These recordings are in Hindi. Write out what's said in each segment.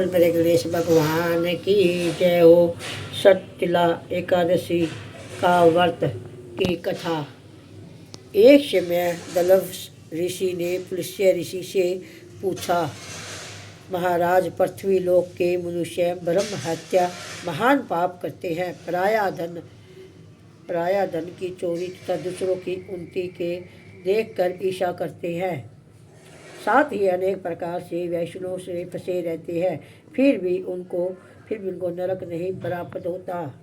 बोल मेरे गणेश भगवान की जय हो। सततिला एकादशी का व्रत की कथा। एक समय दलव ऋषि ने पुलस्त्य ऋषि से पूछा, महाराज, पृथ्वी लोक के मनुष्य ब्रह्म हत्या महान पाप करते हैं। पराया धन की चोरी तथा दूसरों की उन्नति के देखकर ईर्ष्या करते हैं। साथ ही अनेक प्रकार से वैष्णव से फंसे रहते हैं, फिर भी उनको नरक नहीं प्राप्त होता।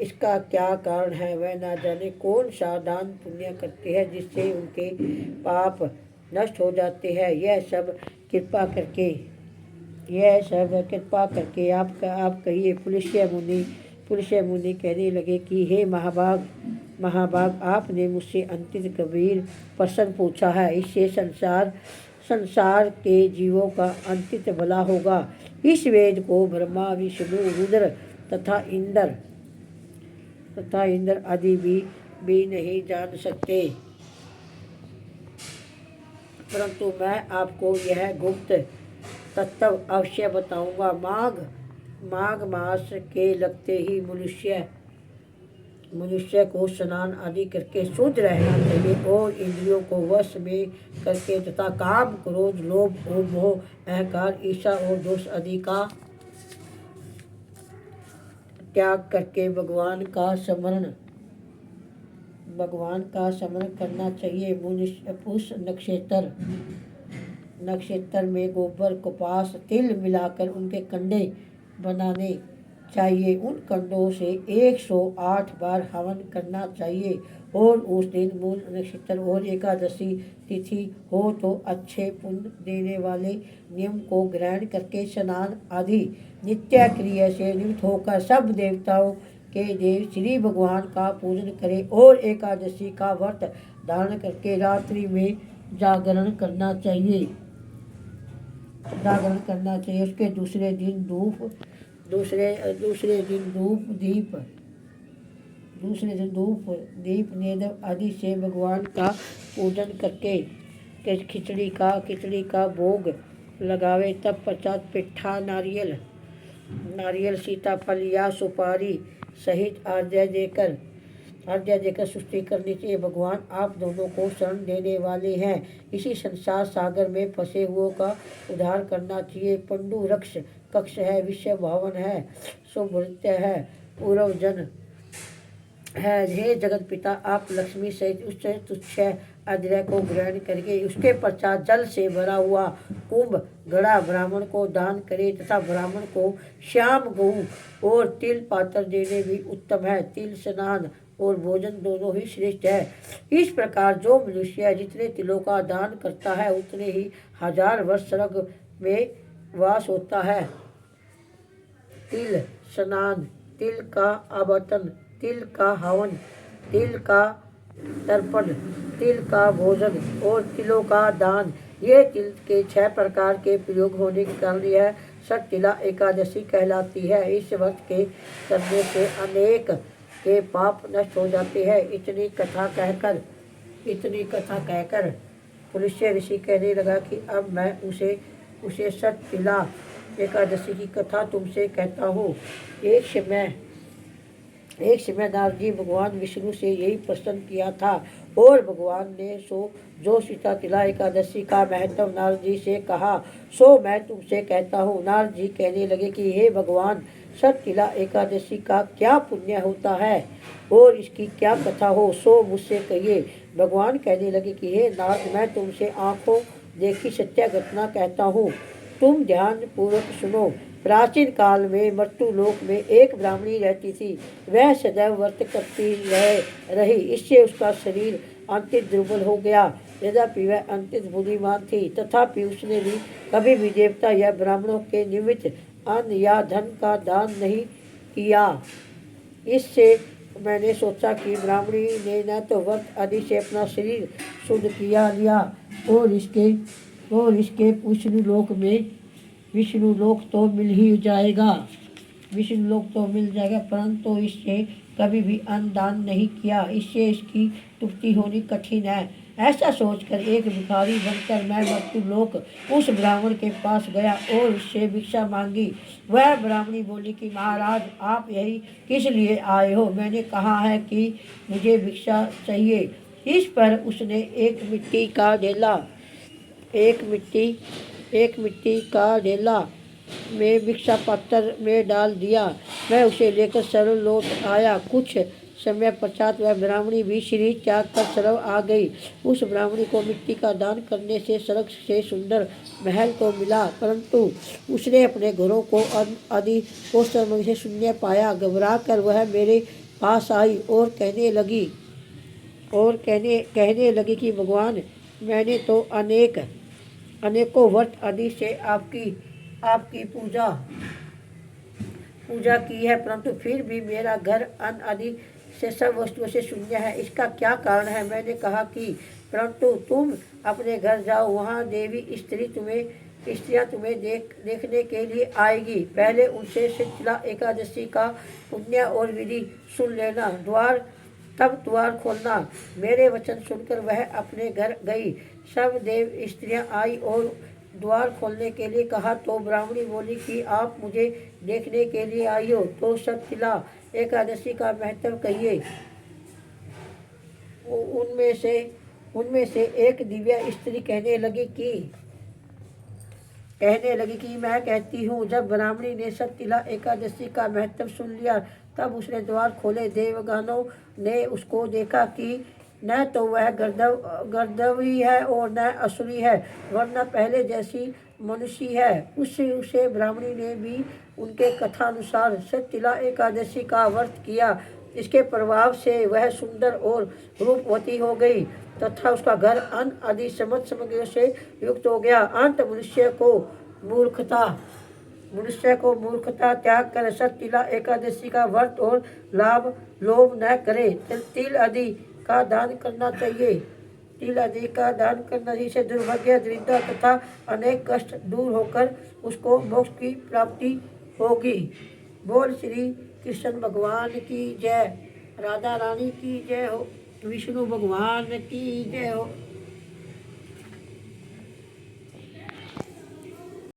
इसका क्या कारण है? वह न जाने कौन सा दान पुण्य करते हैं जिससे उनके पाप नष्ट हो जाते हैं। यह सब कृपा करके आप कहिए। पुलस्त्य मुनि कहने लगे कि हे महाभाग, आपने मुझसे अंतिम गंभीर प्रश्न पूछा है। इससे संसार के जीवों का अंतिम भला होगा। इस वेद को ब्रह्मा, विष्णु, रुद्र तथा इंद्र आदि भी नहीं जान सकते, परंतु मैं आपको यह गुप्त तत्व अवश्य बताऊंगा। माघ मास के लगते ही मनुष्य को स्नान आदि करके शुद्ध रहना चाहिए और इंद्रियों को वश में करके तथा काम, क्रोध, लोभ और मोह, अहंकार, ईर्ष्या और दोष आदि का त्याग करके भगवान का स्मरण करना चाहिए। पुष नक्षत्र में गोबर, कपास, तिल मिलाकर उनके कंडे बनाने चाहिए। उन कंडों से 108 बार हवन करना चाहिए और उस दिन मूल नक्षत्र और एकादशी तिथि हो तो अच्छे पुण्य देने वाले नियम को ग्रहण करके स्नान आदि नित्य क्रिया से निवृत्त होकर सब देवताओं के देव श्री भगवान का पूजन करें और एकादशी का व्रत धारण करके रात्रि में जागरण करना चाहिए। उसके दूसरे दिन धूप दीप नेत्र आदि से भगवान का पूजन करके खिचड़ी का भोग लगावे। तब पश्चात पिट्ठा, नारियल, सीताफल या सुपारी सहित अर्घ्य देकर स्तुति करनी चाहिए। भगवान आप दोनों को शरण देने वाले हैं। इसी संसार सागर में फंसे हुओं का उद्धार करना चाहिए। पंडु रक्ष कक्ष है, विश्व भावन है, शुभृत्य है, पूर्व जन है। हे जगत पिता, आप लक्ष्मी सहित उस तुच्छ अद्रव्य को ग्रहण करके उसके पश्चात जल से भरा हुआ कुंभ घड़ा ब्राह्मण को दान करे तथा ब्राह्मण को श्याम गऊ और तिल पात्र देने भी उत्तम है। तिल स्नान और भोजन दोनों ही श्रेष्ठ है। इस प्रकार जो मनुष्य जितने तिलों का दान करता है उतने ही 1000 वर्ष स्वर्ग में वास होता है। तिल स्नान, तिल का आवर्तन, तिल का हवन, तिल का तर्पण, तिल का भोजन और तिलों का दान, ये तिल के 6 प्रकार के प्रयोग होने के कारण यह सततिला एकादशी कहलाती है। इस व्रत के करने से अनेक के पाप नष्ट हो जाते हैं। इतनी कथा कहकर पुलस्त्य ऋषि कहने लगा कि अब मैं उसे सततिला एकादशी की कथा तुमसे कहता हूँ। एक समय नारद जी भगवान विष्णु से यही प्रश्न किया था और भगवान ने जो सततिला एकादशी का महत्व नारद जी से कहा सो मैं तुमसे कहता हूँ। नारद जी कहने लगे कि हे भगवान, सततिला एकादशी का क्या पुण्य होता है और इसकी क्या कथा हो सो मुझसे कहिए। भगवान कहने लगे कि हे नारद, मैं तुमसे आंखों देखी सत्य घटना कहता हूँ, तुम ध्यान पूर्वक सुनो। प्राचीन काल में मृत्यु लोक में एक ब्राह्मणी रहती थी। वह सदैव व्रत करती रही। इससे उसका शरीर अंतिम दुर्बल हो गया। यद्यपि वह अंतिम बुद्धिमान थी, तथापि उसने भी कभी भी देवता या ब्राह्मणों के निमित्त अन्न या धन का दान नहीं किया। इससे मैंने सोचा कि ब्राह्मणी ने न तो व्रत आदि से अपना शरीर शुद्ध लिया और इसके विष्णु लोक तो मिल जाएगा, परंतु इससे कभी भी अन्न दान नहीं किया, इससे इसकी तृप्ति होनी कठिन है। ऐसा सोचकर एक भिखारी बनकर मैं मृत्यु लोक उस ब्राह्मण के पास गया और उससे भिक्षा मांगी। वह ब्राह्मणी बोली कि महाराज, आप यही किस लिए आए हो? मैंने कहा है कि मुझे भिक्षा चाहिए। इस पर उसने एक मिट्टी का ढेला में भिक्षा पात्र में डाल दिया। मैं उसे लेकर सरल लौट आया। कुछ समय पश्चात वह ब्राह्मणी भी शरीर त्याग कर सरल आ गई। उस ब्राह्मणी को मिट्टी का दान करने से स्वर्ग से सुंदर महल तो मिला, परंतु उसने अपने घरों को आदि कोसर से शून्य पाया। घबरा कर वह मेरे पास आई और कहने लगी कि भगवान, मैंने तो अनेकों व्रत आदि से आपकी पूजा की है, परंतु फिर भी मेरा घर अन्न आदि से सब वस्तुओं से शून्य है। इसका क्या कारण है? मैंने कहा कि परंतु तुम अपने घर जाओ, वहाँ देवी स्त्रियाँ तुम्हें देखने के लिए आएगी। पहले उनसे शीतला एकादशी का पुण्य और विधि सुन लेना, तब द्वार खोलना। मेरे वचन सुनकर वह अपने घर गई। सब देव स्त्रियाँ आई और द्वार खोलने के लिए कहा तो ब्राह्मणी बोली कि आप मुझे देखने के लिए आई हो तो शीतला एकादशी का महत्व कहिए। उनमें से एक दिव्या स्त्री कहने लगी कि मैं कहती हूँ। जब ब्राह्मणी ने शीतला एकादशी का महत्व सुन लिया, तब उसने द्वार खोले। देवगणों ने उसको देखा कि न तो वह गर्दवी है और न असुरी है, वरना पहले जैसी मनुष्य है। उसे ब्राह्मणी ने भी उनके कथानुसार शीतला एकादशी का व्रत किया। इसके प्रभाव से वह सुंदर और रूपवती हो गई तथा उसका घर अन्न आदि समस्त सामग्रियों से युक्त हो गया। अंत मनुष्य को मूर्खता त्याग कर शीतला एकादशी का व्रत और लोभ न करे। तिल आदि का दान करना चाहिए। तिल आदि का दान करने से दुर्भाग्य, दरिद्रता तथा अनेक कष्ट दूर होकर उसको मोक्ष की प्राप्ति होगी। बोल श्री कृष्ण भगवान की जय। राधा रानी की जय हो। विष्णु भगवान की जय हो।